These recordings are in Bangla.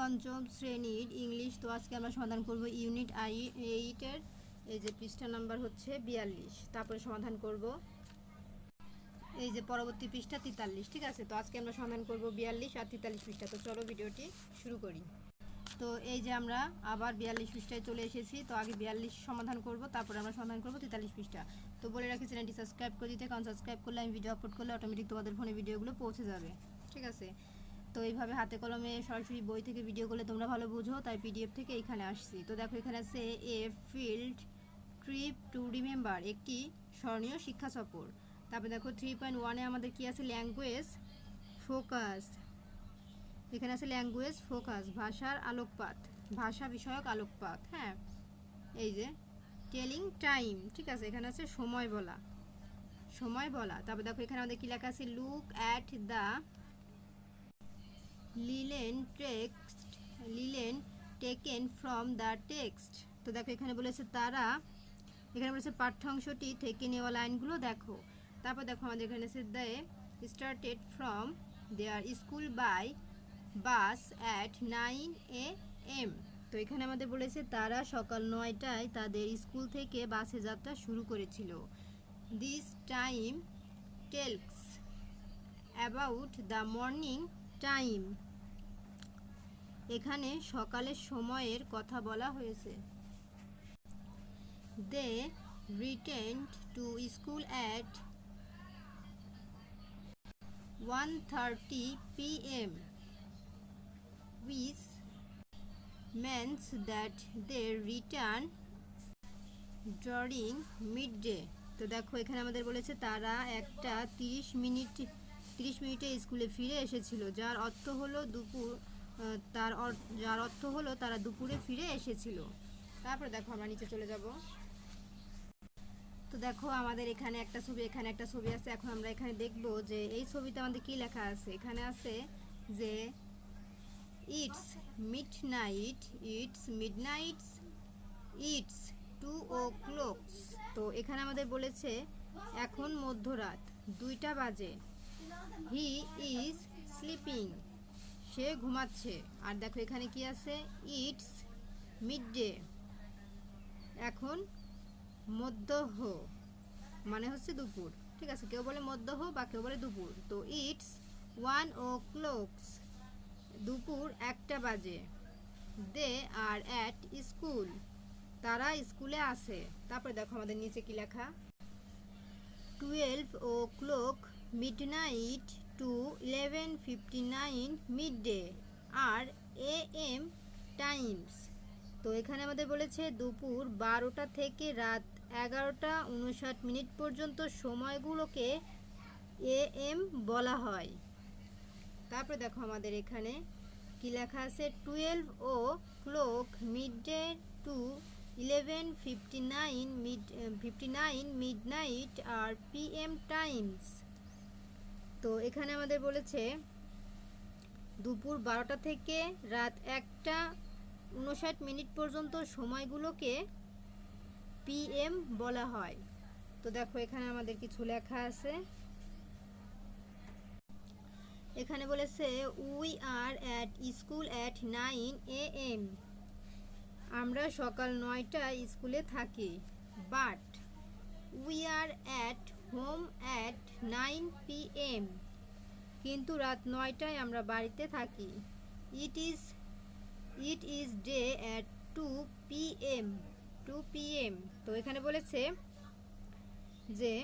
পঞ্চম শ্রেণীর ইংলিশ। তো আজকে আমরা সমাধান করব ইউনিট 8-এর এই যে পৃষ্ঠা নাম্বার হচ্ছে 42। তারপরে সমাধান করব এই যে পরবর্তী পৃষ্ঠা 43। ঠিক আছে, তো আজকে আমরা সমাধান করব 42 আর 43 পৃষ্ঠা। তো চলো ভিডিওটি শুরু করি। তো এই যে আমরা আবার 42 পৃষ্ঠায় চলে এসেছি। তো আগে 42 সমাধান করব, তারপরে আমরা সমাধান করব 43 পৃষ্ঠা। তো বলে রাখি চ্যানেলটি সাবস্ক্রাইব করে দিতে, কারণ সাবস্ক্রাইব করলে আমি ভিডিও আপলোড করলে অটোমেটিক তোমাদের ফোনে ভিডিওগুলো পৌঁছে যাবে। ঠিক আছে, তো এইভাবে হাতে কলমে সরাসরি বই থেকে ভিডিও করলে তোমরা ভালো বুঝো, তাই পিডিএফ থেকে এখানে আসছি। তো দেখো এখানে আছে এ ফিল্ড ট্রিপ টু রিমেম্বার, একটি স্মরণীয় শিক্ষা সফর। তারপরে দেখো 3.1-এ আমাদের কি আছে, ল্যাঙ্গুয়েজ ফোকাস। এখানে আছে ল্যাঙ্গুয়েজ ফোকাস, ভাষার আলোকপাত, ভাষা বিষয়ক আলোকপাত। হ্যাঁ, এই যে টেলিং টাইম। ঠিক আছে, এখানে আছে সময় বলা, সময় বলা। তারপর দেখো এখানে আমাদের কি লেখা আছে, look at the linen taken from the text. তো দেখো এখানে বলেছে তারা, এখানে বলেছে পাঠ্যাংশটি থেকে নেওয়া লাইনগুলো দেখো। তারপর দেখো আমাদের এখানে আছে they started from their school by bus at 9 AM। তো এখানে আমাদের বলেছে তারা সকাল 9টায় তাদের স্কুল থেকে বাসে যাত্রা শুরু করেছিল। This time tells about the morning time. এখানে সকালের সময়ের কথা বলা হয়েছে। They returned to school at 1:30 PM, which means that they return during midday। তো দেখো এখানে আমাদের বলেছে তারা একটা 30 মিনিটে স্কুলে ফিরে এসেছিল, যার অর্থ হলো দুপুর, যার অর্থ হলো তারা দুপুরে ফিরে এসেছিল। তারপরে দেখো আমরা নিচে চলে যাব। তো দেখো আমাদের এখানে একটা ছবি, এখানে একটা ছবি আছে। এখন আমরা এখানে দেখব যে এই ছবিতে আমাদের কি লেখা আছে। এখানে আছে যে ইটস মিডনাইট, ইটস 2 o'clock। তো এখানে আমাদের বলেছে এখন মধ্যরাত 2টা বাজে। হি ইজ স্লিপিং, সে ঘুমাচ্ছে। আর দেখো এখানে কি আছে, ইটস মিডডে, এখন মধ্যাহ্ন, মানে হচ্ছে দুপুর। ঠিক আছে, কেউ বলে মধ্যাহ্ন বা কেউ বলে দুপুর। তো ইটস 1 o'clock, দুপুর 1টা বাজে। দে আর অ্যাট স্কুল, তারা স্কুলে আছে। তারপরে দেখো আমাদের নিচে কি লেখা, 12 o'clock মিডনাইট টু 11:59 মিডডে আর AM টাইমস। তো এখানে আমাদের বলেছে দুপুর 12টা থেকে রাত 11:59 পর্যন্ত সময়গুলোকে AM বলা হয়। তারপরে দেখো আমাদের এখানে কি লেখা আছে, 12 o'clock মিডডে টু 11:59 মিডনাইট আর PM টাইমস। তো এখানে আমাদের বলেছে দুপুর 12টা থেকে রাত 1:59 পর্যন্ত সময়গুলোকে PM বলা হয়। তো দেখো এখানে আমাদের কিছু লেখা আছে। এখানে বলেছে we are at school at 9 AM, আমরা সকাল 9টায় স্কুলে থাকি। But we are at home at 9 PM, কিন্তু রাত 9টায় আমরা বাড়িতে থাকি। It is day at 2 PM। তো এখানে বলেছে যে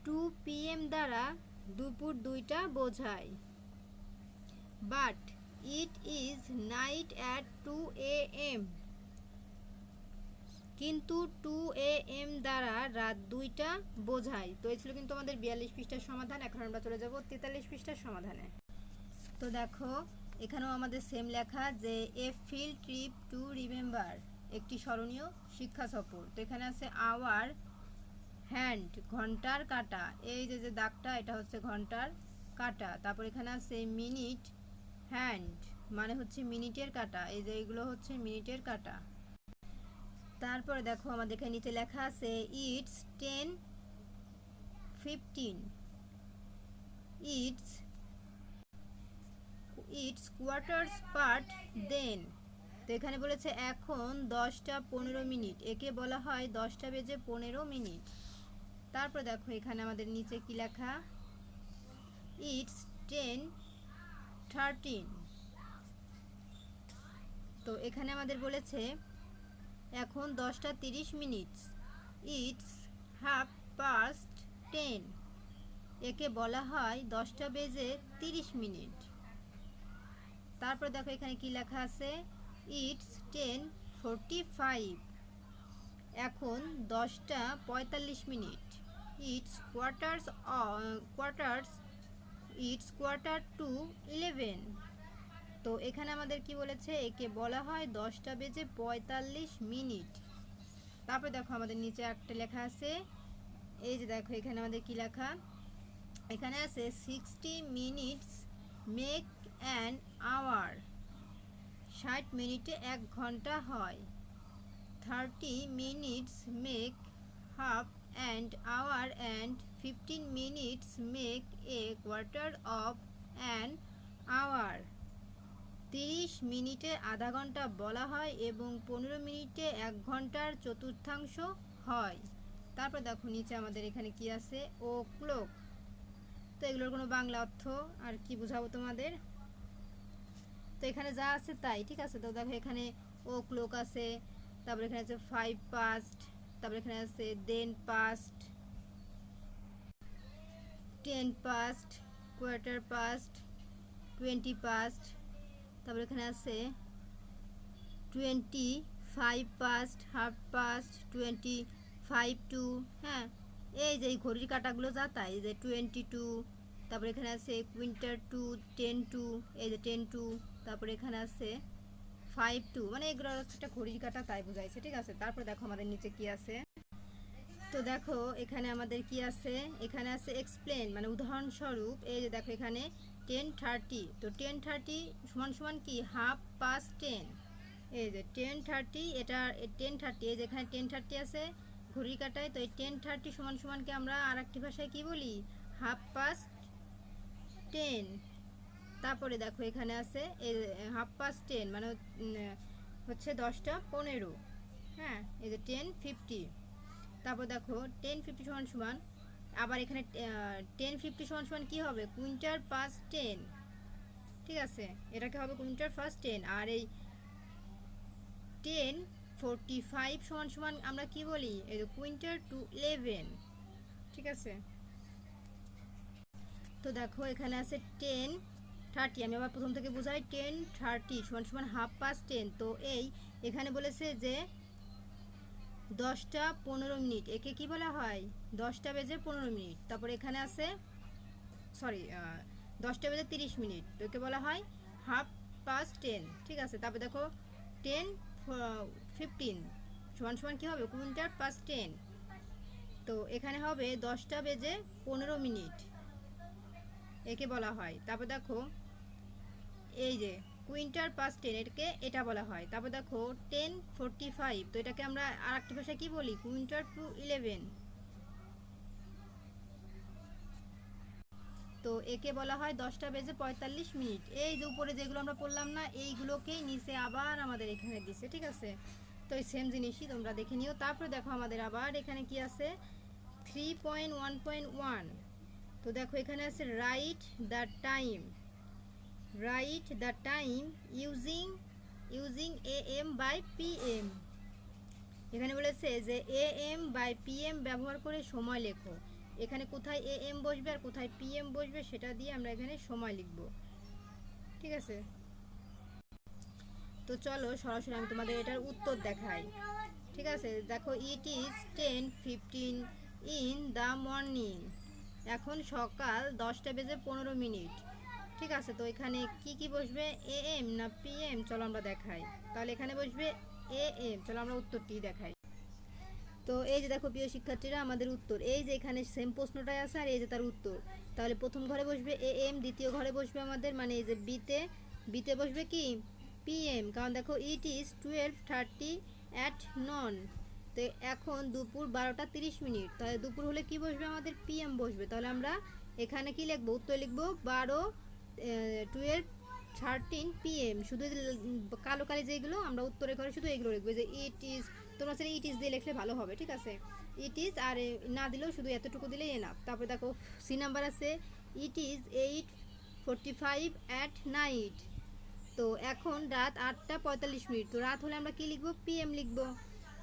2 PM দ্বারা দুপুর 2টা বোঝায়। But it is night at 2 AM, কিন্তু 2 AM দ্বারা রাত 2টা বোঝায়। তো এই ছিল কিন্তু আমাদের 42 পৃষ্ঠার সমাধান। এখন আমরা চলে যাব 43 পৃষ্ঠার সমাধানে। তো দেখো এখানেও আমাদের সেম লেখা যে এ ফিল্ড ট্রিপ টু রিমেম্বার, একটি স্মরণীয় শিক্ষা সফর। তো এখানে আছে আওয়ার হ্যান্ড, ঘন্টার কাঁটা। এই যে যে দাগটা, এটা হচ্ছে ঘন্টার কাঁটা। তারপর এখানে আছে মিনিট হ্যান্ড, মানে হচ্ছে মিনিটের কাঁটা। এই যে এগুলো হচ্ছে মিনিটের কাঁটা। তারপরে দেখো আমাদের এখানে নিচে লেখা আছে it's 10:15, it's it's quarters past ten. তো এখানে বলেছে এখন 10:15। একে বলা হয় 10:15। তারপর দেখো এখানে আমাদের নিচে কি লেখা, ইটস 10:13। তো এখানে আমাদের বলেছে এখন 10:30। ইটস 10:30। একে বলা হয় 10:30। তারপর দেখো এখানে কি লেখা আছে, ইটস 10:45। এখন 10:45। It's quarter to 11। তো এখানে আমাদের কি বলেছে, একে বলা হয় 10:45। তারপর দেখো আমাদের নিচে একটা লেখা আছে, এই যে দেখো এখানে আমাদের কি লেখা, এখানে আছে 60 মিনিটস মেক অ্যান আওয়ার। 60 মিনিটে 1 ঘন্টা হয়। 30 minutes make half and hour and 15 minutes make a quarter of an hour. 30 মিনিটে আধা ঘন্টা বলা হয় এবং 15 মিনিটে 1 ঘন্টার চতুর্থাংশ হয়। তারপর দেখো নিচে আমাদের এখানে কি আছে, ও ক্লক। তো এগুলোর কোনো বাংলা অর্থ আর কি বুঝাবো তোমাদের, তো এখানে যা আছে তাই, ঠিক আছে। তো দেখো এখানে ও ক্লক আছে, তারপরে এখানে আছে 5 past, তারপরে এখানে আছে ten past, 10 past, quarter past, 20 past, তারপরে এখানে আছে 25 past, হাফ পাস্ট, 25 টু। হ্যাঁ, এই যে ঘড়ির কাঁটাগুলো যা তাই, এই যে 22। তারপরে এখানে আছে কুইন্টার টু 10 টু, এই যে 10 টু। তারপরে এখানে আছে 5 টু, মানে এগুলো একটা ঘড়ির কাঁটা তাই বোঝাইছে, ঠিক আছে। তারপর দেখো আমাদের নিচে কি আছে, তো দেখো এখানে আমাদের কি আছে, এখানে আছে এক্সপ্লেন, মানে উদাহরণস্বরূপ। এই যে দেখো এখানে 10:30। তো 10:30 সমান সমান কি, হাফ পাস্ট 10। এই যে 10:30, এটা 10:30, এই যে এখানে 10:30 আছে ঘড়ির কাঁটায়। তো এই 10:30 সমান সমানকে আমরা আর একটি ভাষায় কি বলি, হাফ পাস্ট 10। তারপরে দেখো এখানে আছে হাফ পাস্ট 10 মানে হচ্ছে 10:15। হ্যাঁ, এই যে 10:50। তারপর দেখো 10:50 সমান সমান, আবার এখানে 10:50 সমান সমান কি হবে, কুইন্টার পাস্ট 10। ঠিক আছে, এটাকে হবে কুইন্টার পাস্ট 10। আর এই 10:45 সমান সমান আমরা কি বলি, এই যে কুইন্টার টু 11। ঠিক আছে, তো দেখো এখানে আছে 10:30। আমি আবার প্রথম থেকে বোঝাই, 10:30 সমান সমান হাফ পাস্ট 10। তো এই এখানে বলেছে যে 10:15। একে কি বলা হয়, 10:15। তারপর এখানে আছে সরি 10:30। তো একে বলা হয় হাফ পাস্ট 10। ঠিক আছে, তারপর দেখো 10:15 সমান সমান কি হবে, কুইন্টার পাস্ট 10। তো এখানে হবে 10:15। একে বলা হয়। তারপর দেখো এই যে কুইন্টার পাস্ট 10, এটাকে এটা বলা হয়। তারপর দেখো 10:45। তো এটাকে আমরা আর একটা ভাষায় কি বলি, কুইন্টার টু 11। তো একে বলা হয় 10:45। এই যে উপরে যেগুলো আমরা পড়লাম না, এইগুলোকেই নিচে আবার আমাদের এখানে দিছে। ঠিক আছে, তো এই সেম জিনিসই তোমরা দেখে নিও। তারপরে দেখো আমাদের আবার এখানে কি আছে, 3.1.1। তো দেখো এখানে আছে write the time. Write the time using AM by PM। এখানে বলেছে যে AM বাই PM ব্যবহার করে সময় লেখো। এখানে কোথায় AM বসবে আর কোথায় PM বসবে সেটা দিয়ে আমরা এখানে সময় লিখব। ঠিক আছে, তো চলো সরাসরি আমি তোমাদের এটার উত্তর দেখাই। ঠিক আছে, দেখো it is 10:15 in the morning. এখন সকাল 10:15। ঠিক আছে, তো এখানে কি কি বসবে, AM না PM, চলো আমরা দেখাই। তাহলে এখানে বসবে AM। চলো আমরা উত্তরটি দেখাই। তো এই যে দেখো প্রিয় শিক্ষার্থীরা, আমাদের উত্তর এই যে এখানে সেম প্রশ্নটাই আছে আর এই যে তার উত্তর। তাহলে প্রথম ঘরে বসবে AM, দ্বিতীয় ঘরে বসবে আমাদের মানে এই যে বিতে বসবে কি PM, কারণ দেখো ইট ইজ 12:30 অ্যাট নন। তো এখন দুপুর 12:30। তাহলে দুপুর হলে কি বসবে আমাদের, PM বসবে। তাহলে আমরা এখানে কি লিখবো, উত্তর লিখবো 12 13 PM। শুধু কালো কালি যেগুলো আমরা উত্তরে ঘরে শুধু এগুলো লিখবো, যে ইট ইজ, তোমরা সেটা ইট ইজ দিয়ে লিখলে ভালো হবে, ঠিক আছে। ইট ইজ আর না দিলেও শুধু এতটুকু দিলেই এনাফ। তারপরে দেখো সি নাম্বার আছে ইট ইজ 8:45 অ্যাট নাইট। তো এখন রাত 8:45। তো রাত হলে আমরা কি লিখবো, PM লিখবো।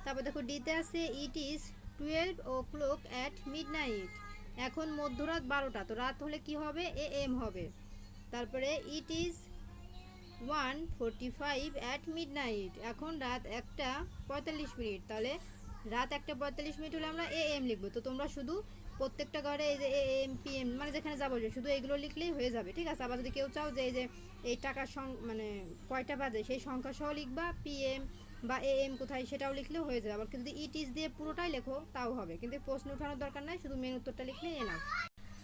তারপর দেখো ডিতে আছে it is 12 o'clock at mid night. এখন মধ্যরাত 12টা, তো রাত হলে কি হবে, AM হবে। তারপরে it is 1:45 at mid night. এখন রাত 1:45। তাহলে রাত 1:45 হলে আমরা AM লিখবো। তো তোমরা শুধু প্রত্যেকটা ঘরে এই যে AM PM মানে যেখানে যাবো শুধু এগুলো লিখলেই হয়ে যাবে, ঠিক আছে। আবার যদি কেউ চাও যে এই যে এই টাকার মানে কয়টা বাজে সেই সংখ্যা সহ লিখবা, PM বা AM কোথায় সেটাও লিখলেও হয়ে যাবে। আবার যদি ইট ইজ দিয়ে পুরোটাই লেখো তাও হবে, কিন্তু প্রশ্ন উঠানোর দরকার নাই, শুধু মেন উত্তরটা লিখলেই এনাফ।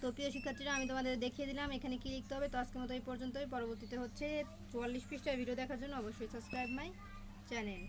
তো প্রিয় শিক্ষার্থীরা, আমি তোমাদের দেখিয়ে দিলাম এখানে কি লিখতে হবে। তো আজকের মতো এই পর্যন্তই। পরবর্তীতে হচ্ছে 44 পৃষ্ঠার ভিডিও দেখার জন্য অবশ্যই সাবস্ক্রাইব মাই চ্যানেল।